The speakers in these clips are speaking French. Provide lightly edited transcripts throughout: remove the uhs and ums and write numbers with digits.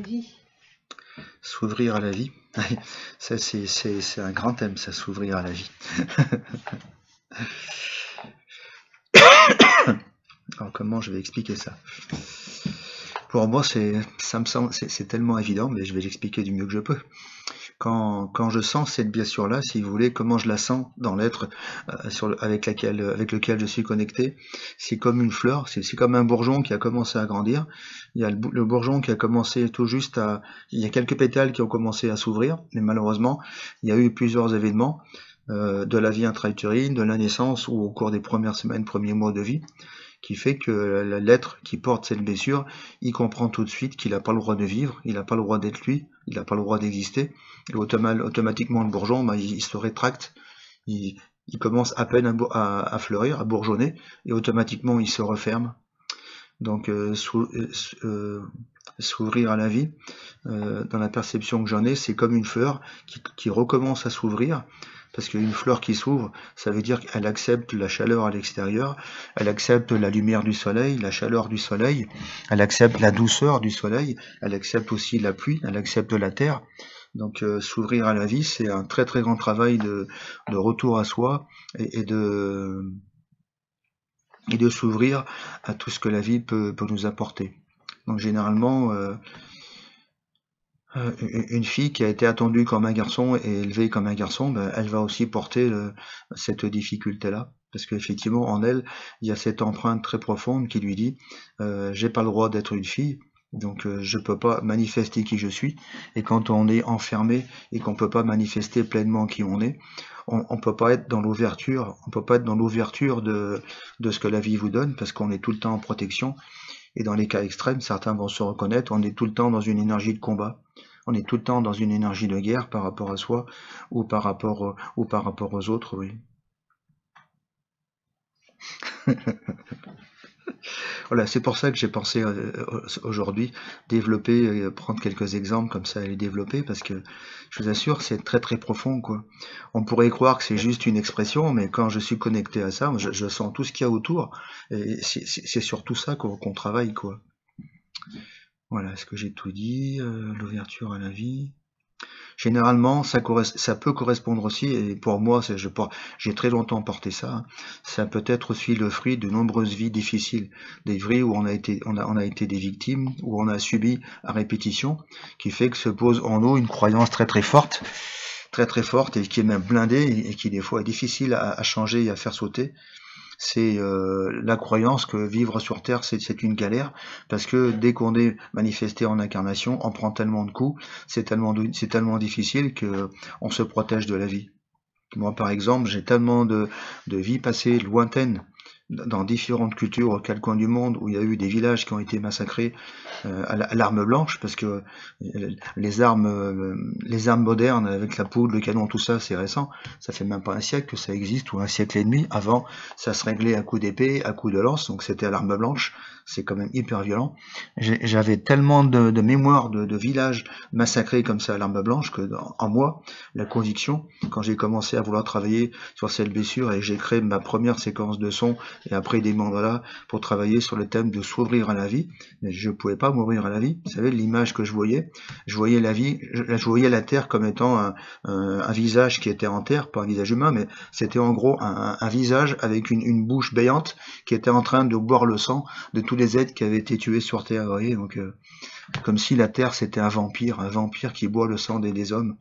vie. S'ouvrir à la vie. Ça, c'est un grand thème, ça, s'ouvrir à la vie. Alors, comment je vais expliquer ça? Pour moi, ça me semble, c'est tellement évident, mais je vais l'expliquer du mieux que je peux. Quand je sens cette blessure-là, si vous voulez, comment je la sens dans l'être avec lequel je suis connecté, c'est comme une fleur, c'est comme un bourgeon qui a commencé à grandir. Il y a le bourgeon qui a commencé tout juste il y a quelques pétales qui ont commencé à s'ouvrir, mais malheureusement, il y a eu plusieurs événements de la vie intra-utérine, de la naissance ou au cours des premières semaines, premiers mois de vie, qui fait que l'être qui porte cette blessure, il comprend tout de suite qu'il n'a pas le droit de vivre, il n'a pas le droit d'être lui, il n'a pas le droit d'exister, et automatiquement le bourgeon, il se rétracte, il commence à peine à fleurir, à bourgeonner, et automatiquement il se referme. Donc s'ouvrir à la vie, dans la perception que j'en ai, c'est comme une fleur qui recommence à s'ouvrir, parce qu'une fleur qui s'ouvre, ça veut dire qu'elle accepte la chaleur à l'extérieur, elle accepte la lumière du soleil, la chaleur du soleil, elle accepte la douceur du soleil, elle accepte aussi la pluie, elle accepte la terre. Donc s'ouvrir à la vie, c'est un très très grand travail de retour à soi et de s'ouvrir à tout ce que la vie peut nous apporter. Donc généralement, une fille qui a été attendue comme un garçon et élevée comme un garçon, ben, elle va aussi porter cette difficulté-là. Parce qu'effectivement, en elle, il y a cette empreinte très profonde qui lui dit j'ai pas le droit d'être une fille, donc je peux pas manifester qui je suis. Et quand on est enfermé et qu'on peut pas manifester pleinement qui on peut pas être dans l'ouverture, on peut pas être dans l'ouverture de ce que la vie vous donne, parce qu'on est tout le temps en protection. Et dans les cas extrêmes, certains vont se reconnaître, on est tout le temps dans une énergie de combat. On est tout le temps dans une énergie de guerre par rapport à soi ou par rapport aux autres, oui. Voilà, c'est pour ça que j'ai pensé aujourd'hui développer, prendre quelques exemples comme ça et les développer, parce que je vous assure, c'est très très profond, quoi. On pourrait croire que c'est juste une expression, mais quand je suis connecté à ça, je sens tout ce qu'il y a autour, et c'est sur tout ça qu'on travaille, quoi. Voilà, est-ce que j'ai tout dit? L'ouverture à la vie. Généralement, ça peut correspondre aussi, et pour moi, j'ai très longtemps porté ça, hein. Ça peut être aussi le fruit de nombreuses vies difficiles, des vies où on a été des victimes, où on a subi à répétition, qui fait que se pose en nous une croyance très très forte, et qui est même blindée, et qui des fois est difficile à changer et à faire sauter. C'est la croyance que vivre sur Terre, c'est une galère, parce que dès qu'on est manifesté en incarnation, on prend tellement de coups, c'est tellement difficile que on se protège de la vie. Moi, par exemple, j'ai tellement de vies passées lointaines dans différentes cultures aux quatre coins du monde, où il y a eu des villages qui ont été massacrés à l'arme blanche, parce que les armes modernes avec la poudre, le canon, tout ça, c'est récent. Ça fait même pas un siècle que ça existe, ou un siècle et demi. Avant, ça se réglait à coups d'épée, à coups de lance, donc c'était à l'arme blanche. C'est quand même hyper violent. J'avais tellement de mémoire de villages massacrés comme ça à l'arme blanche que en moi, la conviction, quand j'ai commencé à vouloir travailler sur cette blessure, et j'ai créé ma première séquence de son et après des mandats pour travailler sur le thème de s'ouvrir à la vie, mais je pouvais pas m'ouvrir à la vie. Vous savez, l'image que je voyais la vie, je voyais la terre comme étant un visage qui était en terre, pas un visage humain, mais c'était en gros un visage avec une bouche béante qui était en train de boire le sang de tous les êtres qui avaient été tués sur terre. Vous voyez, donc comme si la terre c'était un vampire qui boit le sang des hommes.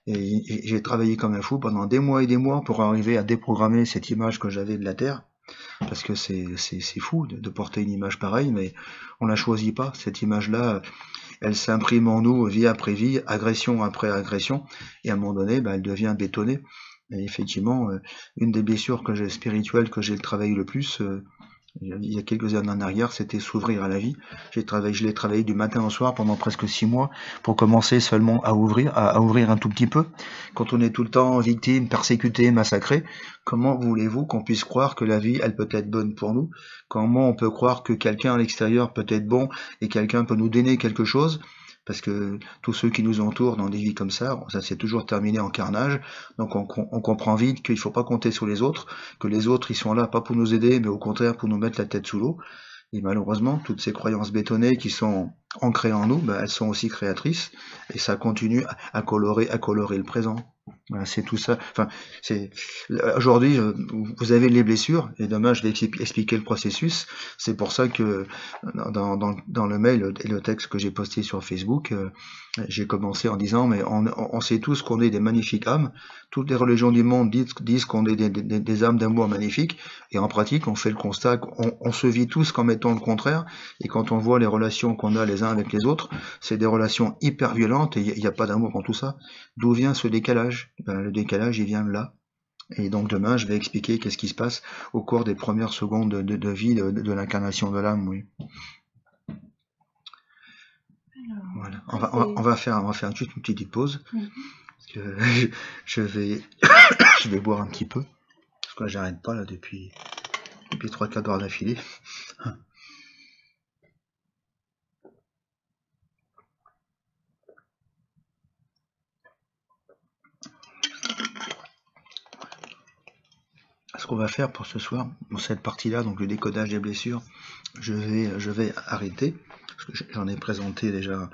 Et j'ai travaillé comme un fou pendant des mois et des mois pour arriver à déprogrammer cette image que j'avais de la terre, parce que c'est fou de porter une image pareille, mais on la choisit pas. Cette image-là, elle s'imprime en nous vie après vie, agression après agression, et à un moment donné, elle devient bétonnée. Et effectivement, une des blessures spirituelles que j'ai travaillé le plus, il y a quelques années en arrière, c'était s'ouvrir à la vie. Je l'ai travaillé du matin au soir pendant presque 6 mois pour commencer seulement à ouvrir un tout petit peu. Quand on est tout le temps victime, persécuté, massacré, comment voulez-vous qu'on puisse croire que la vie, elle peut être bonne pour nous? Comment on peut croire que quelqu'un à l'extérieur peut être bon et quelqu'un peut nous donner quelque chose? Parce que tous ceux qui nous entourent dans des vies comme ça s'est toujours terminé en carnage. Donc on comprend vite qu'il faut pas compter sur les autres, que les autres ils sont là pas pour nous aider, mais au contraire pour nous mettre la tête sous l'eau. Et malheureusement, toutes ces croyances bétonnées qui sont ancrées en nous, ben, elles sont aussi créatrices, et ça continue à colorer le présent. Voilà, c'est tout ça. Enfin, c'est aujourd'hui, vous avez les blessures, et demain, je vais expliquer le processus. C'est pour ça que dans le mail et le texte que j'ai posté sur Facebook, j'ai commencé en disant, mais on sait tous qu'on est des magnifiques âmes. Toutes les religions du monde disent qu'on est des âmes d'amour magnifiques, et en pratique, on fait le constat qu'on se vit tous comme étant le contraire, et quand on voit les relations qu'on a les uns avec les autres, c'est des relations hyper violentes, et il n'y a pas d'amour dans tout ça. D'où vient ce décalage? Ben, le décalage, il vient de là. Et donc demain, je vais expliquer qu'est-ce qui se passe au cours des premières secondes de vie de l'incarnation de l'âme, oui. Alors, Voilà. après, On va faire juste une petite pause. Parce que je vais boire un petit peu. Parce que là, j'arrête pas là depuis 3-4 heures d'affilée. Ce qu'on va faire pour ce soir, dans cette partie-là, donc le décodage des blessures, je vais arrêter. Parce que j'en ai présenté déjà